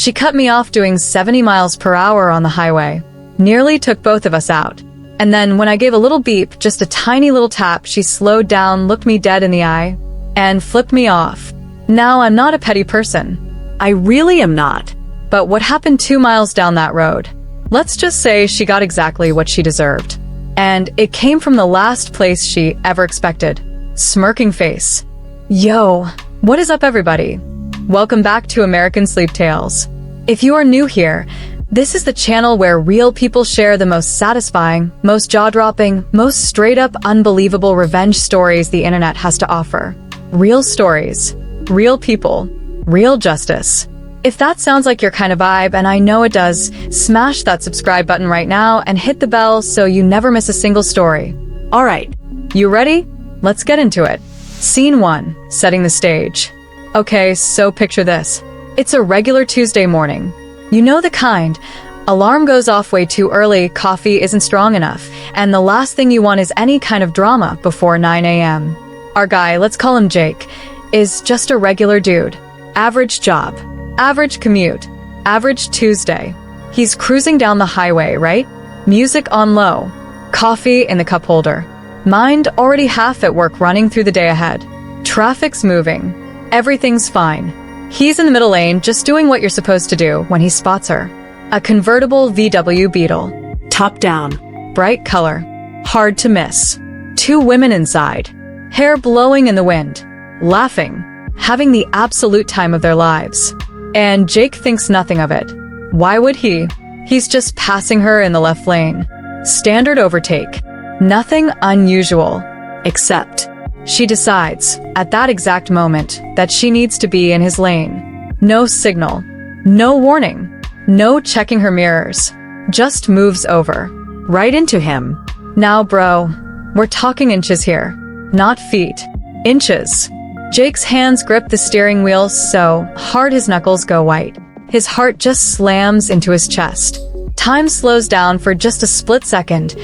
She cut me off doing 70 miles per hour on the highway. Nearly took both of us out. And then when I gave a little beep, just a tiny little tap, she slowed down, looked me dead in the eye, and flipped me off. Now, I'm not a petty person. I really am not. But what happened 2 miles down that road? Let's just say she got exactly what she deserved. And it came from the last place she ever expected. Smirking face. Yo, what is up, everybody? Welcome back to American Sleep Tales. If you are new here, this is the channel where real people share the most satisfying, most jaw-dropping, most straight-up unbelievable revenge stories the internet has to offer. Real stories, real people, real justice. If that sounds like your kind of vibe, and I know it does, smash that subscribe button right now and hit the bell so you never miss a single story. All right, you ready? Let's get into it. Scene 1, setting the stage. Okay, so picture this. It's a regular Tuesday morning. You know the kind. Alarm goes off way too early, coffee isn't strong enough, and the last thing you want is any kind of drama before 9 a.m. Our guy, let's call him Jake, is just a regular dude. Average job. Average commute. Average Tuesday. He's cruising down the highway, right? Music on low. Coffee in the cup holder. Mind already half at work running through the day ahead. Traffic's moving. Everything's fine. He's in the middle lane just doing what you're supposed to do when he spots her. A convertible VW Beetle. Top down. Bright color. Hard to miss. 2 women inside. Hair blowing in the wind. Laughing. Having the absolute time of their lives. And Jake thinks nothing of it. Why would he? He's just passing her in the left lane. Standard overtake. Nothing unusual. Except, she decides, at that exact moment, that she needs to be in his lane. No signal. No warning. No checking her mirrors. Just moves over. Right into him. Now, bro, we're talking inches here. Not feet. Inches. Jake's hands grip the steering wheel so hard his knuckles go white. His heart just slams into his chest. Time slows down for just a split second.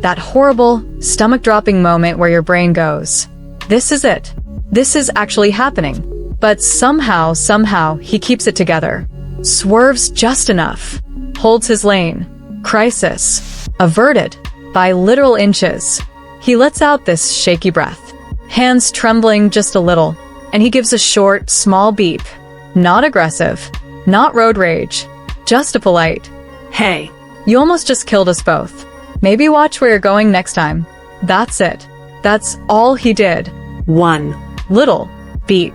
That horrible, stomach-dropping moment where your brain goes, this is it. This is actually happening. But somehow, he keeps it together. Swerves just enough. Holds his lane. Crisis. Averted. By literal inches. He lets out this shaky breath. Hands trembling just a little, and he gives a short, small beep. Not aggressive. Not road rage. Just a polite, hey, you almost just killed us both. Maybe watch where you're going next time. That's it. That's all he did. 1 little beep.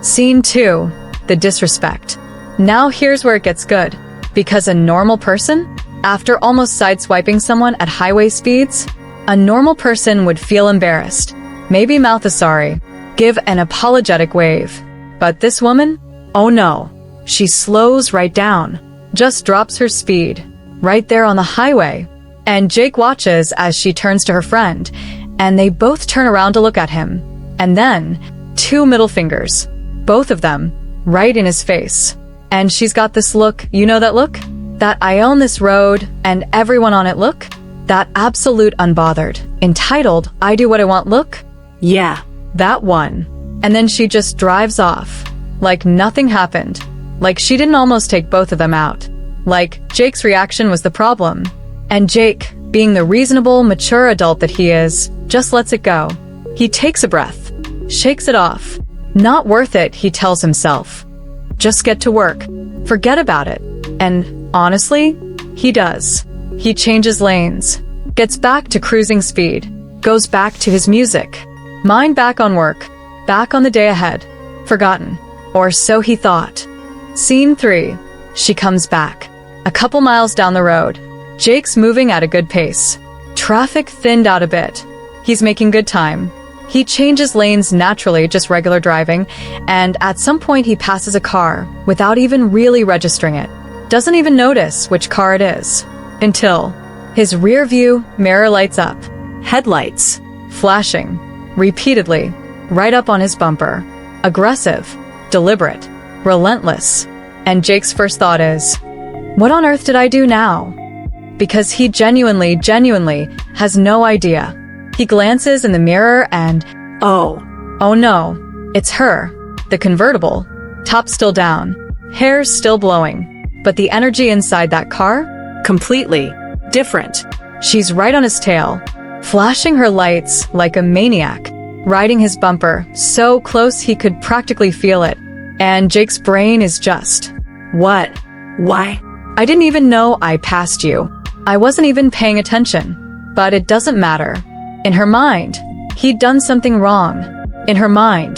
Scene 2, the disrespect. Now here's where it gets good. Because a normal person, after almost sideswiping someone at highway speeds, a normal person would feel embarrassed. Maybe mouth a sorry. Give an apologetic wave. But this woman? Oh no. She slows right down. Just drops her speed. Right there on the highway. And Jake watches as she turns to her friend, and they both turn around to look at him. And then, 2 middle fingers. Both of them, right in his face. And she's got this look, you know that look? That I own this road, and everyone on it look? That absolute unbothered, entitled, I do what I want look? Yeah. That one. And then she just drives off. Like nothing happened. Like she didn't almost take both of them out. Like Jake's reaction was the problem. And Jake, being the reasonable, mature adult that he is, just lets it go. He takes a breath. Shakes it off. Not worth it, he tells himself. Just get to work. Forget about it. And honestly, he does. He changes lanes. Gets back to cruising speed. Goes back to his music. Mind back on work. Back on the day ahead. Forgotten. Or so he thought. Scene 3. She comes back. A couple miles down the road. Jake's moving at a good pace. Traffic thinned out a bit. He's making good time. He changes lanes naturally, just regular driving, and at some point he passes a car without even really registering it. Doesn't even notice which car it is. Until his rear view mirror lights up. Headlights. Flashing. Repeatedly. Right up on his bumper. Aggressive. Deliberate. Relentless. And Jake's first thought is, what on earth did I do now? Because he genuinely has no idea. He glances in the mirror and, oh no, it's her, the convertible, top still down. Hair's still blowing. But the energy inside that car? Completely different. She's right on his tail, flashing her lights like a maniac, riding his bumper so close he could practically feel it. And Jake's brain is just, What? Why? I didn't even know I passed you. I wasn't even paying attention. But it doesn't matter. In her mind, he'd done something wrong. In her mind,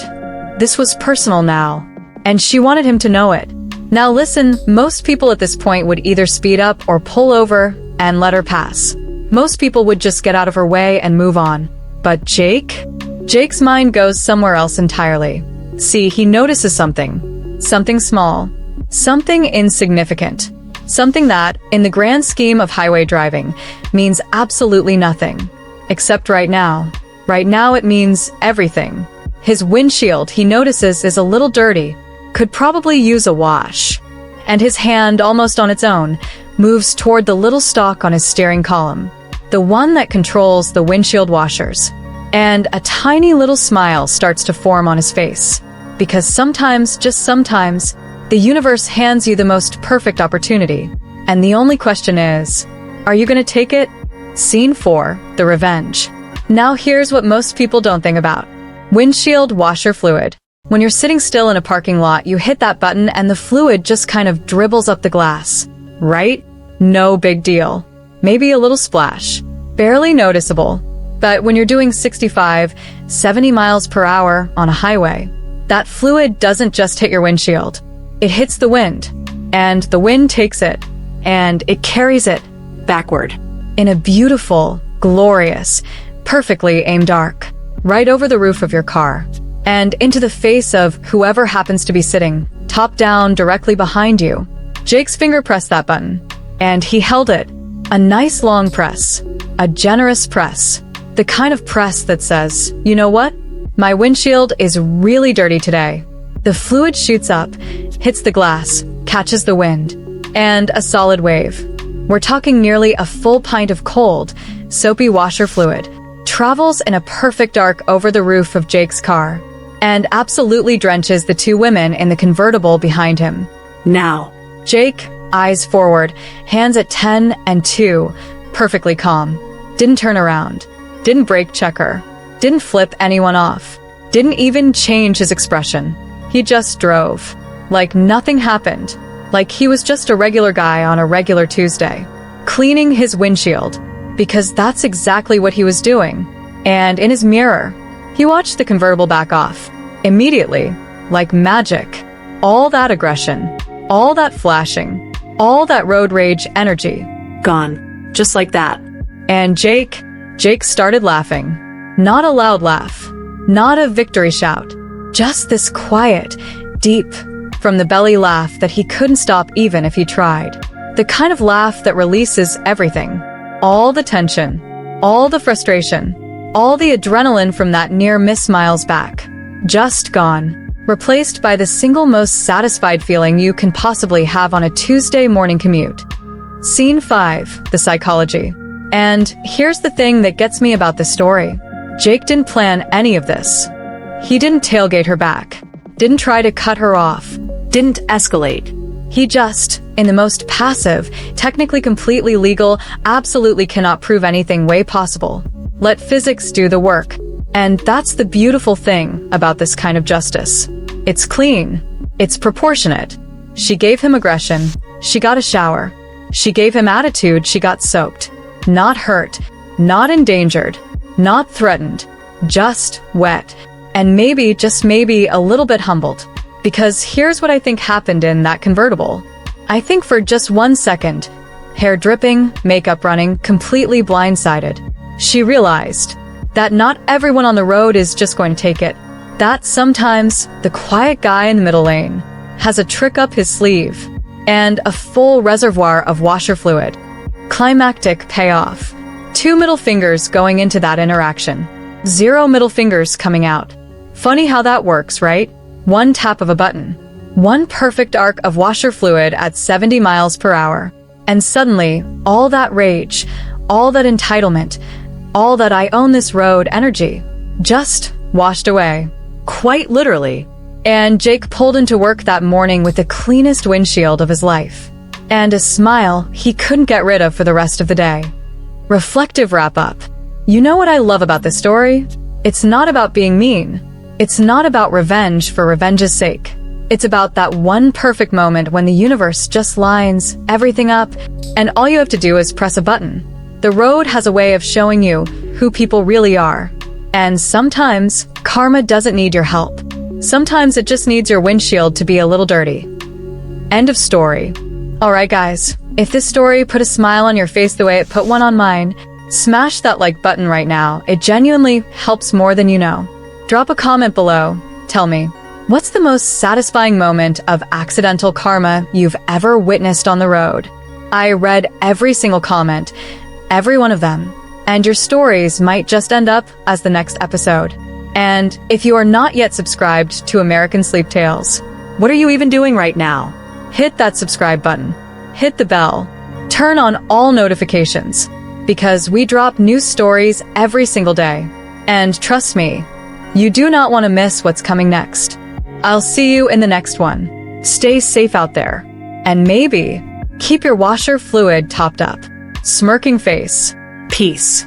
this was personal now. And she wanted him to know it. Now listen, most people at this point would either speed up or pull over and let her pass. Most people would just get out of her way and move on. But Jake's mind goes somewhere else entirely. See, he notices something. Something small. Something insignificant. Something that, in the grand scheme of highway driving, means absolutely nothing. Except right now. Right now it means everything. His windshield, he notices, is a little dirty. Could probably use a wash. And his hand, almost on its own, moves toward the little stalk on his steering column. The one that controls the windshield washers. And a tiny little smile starts to form on his face. Because sometimes, just sometimes, the universe hands you the most perfect opportunity. And the only question is, are you gonna take it? Scene 4, The Revenge. Now here's what most people don't think about. Windshield washer fluid. When you're sitting still in a parking lot, you hit that button and the fluid just kind of dribbles up the glass. Right? No big deal. Maybe a little splash. Barely noticeable. But when you're doing 65, 70 miles per hour on a highway, that fluid doesn't just hit your windshield. It hits the wind, and the wind takes it, and it carries it Backward. in a beautiful, glorious, perfectly aimed arc, right over the roof of your car, and into the face of whoever happens to be sitting, top down, directly behind you. Jake's finger pressed that button, and he held it. A nice long press. A generous press. The kind of press that says, you know what? My windshield is really dirty today. The fluid shoots up, hits the glass, catches the wind, and a solid wave. We're talking nearly a full pint of cold, soapy washer fluid, travels in a perfect arc over the roof of Jake's car, and absolutely drenches the two women in the convertible behind him. Now. Jake, eyes forward, hands at 10 and 2, perfectly calm. Didn't turn around. Didn't brake check her. Didn't flip anyone off. Didn't even change his expression. He just drove. Like nothing happened. Like he was just a regular guy on a regular Tuesday. Cleaning his windshield. Because that's exactly what he was doing. And in his mirror, he watched the convertible back off. Immediately. Like magic. All that aggression. All that flashing. All that road rage energy. Gone. Just like that. And Jake started laughing. Not a loud laugh. Not a victory shout. Just this quiet, deep, from the belly laugh that he couldn't stop even if he tried. The kind of laugh that releases everything. All the tension. All the frustration. All the adrenaline from that near-miss miles back. Just gone. Replaced by the single most satisfied feeling you can possibly have on a Tuesday morning commute. Scene 5, The Psychology. And here's the thing that gets me about this story. Jake didn't plan any of this. He didn't tailgate her back. Didn't try to cut her off. Didn't escalate. He just, in the most passive, technically completely legal, absolutely cannot prove anything way possible, let physics do the work. And that's the beautiful thing about this kind of justice. It's clean. It's proportionate. She gave him aggression. She got a shower. She gave him attitude. She got soaked. Not hurt. Not endangered. Not threatened. Just wet. And maybe, just maybe, a little bit humbled. Because here's what I think happened in that convertible. I think for just 1 second, hair dripping, makeup running, completely blindsided, she realized that not everyone on the road is just going to take it. That sometimes the quiet guy in the middle lane has a trick up his sleeve and a full reservoir of washer fluid. Climactic payoff. 2 middle fingers going into that interaction. 0 middle fingers coming out. Funny how that works, right? 1 tap of a button. 1 perfect arc of washer fluid at 70 miles per hour. And suddenly, all that rage, all that entitlement, all that I own this road energy, just washed away. Quite literally. And Jake pulled into work that morning with the cleanest windshield of his life. And a smile he couldn't get rid of for the rest of the day. Reflective wrap-up. You know what I love about this story? It's not about being mean. It's not about revenge for revenge's sake. It's about that one perfect moment when the universe just lines everything up, and all you have to do is press a button. The road has a way of showing you who people really are. And sometimes, karma doesn't need your help. Sometimes it just needs your windshield to be a little dirty. End of story. Alright guys, if this story put a smile on your face the way it put one on mine, smash that like button right now. It genuinely helps more than you know. Drop a comment below. Tell me, what's the most satisfying moment of accidental karma you've ever witnessed on the road? I read every single comment, every one of them, and your stories might just end up as the next episode. And if you are not yet subscribed to American Sleep Tales, what are you even doing right now? Hit that subscribe button, hit the bell, turn on all notifications, because we drop new stories every single day. And trust me, you do not want to miss what's coming next. I'll see you in the next one. Stay safe out there. And maybe keep your washer fluid topped up. Smirking face. Peace.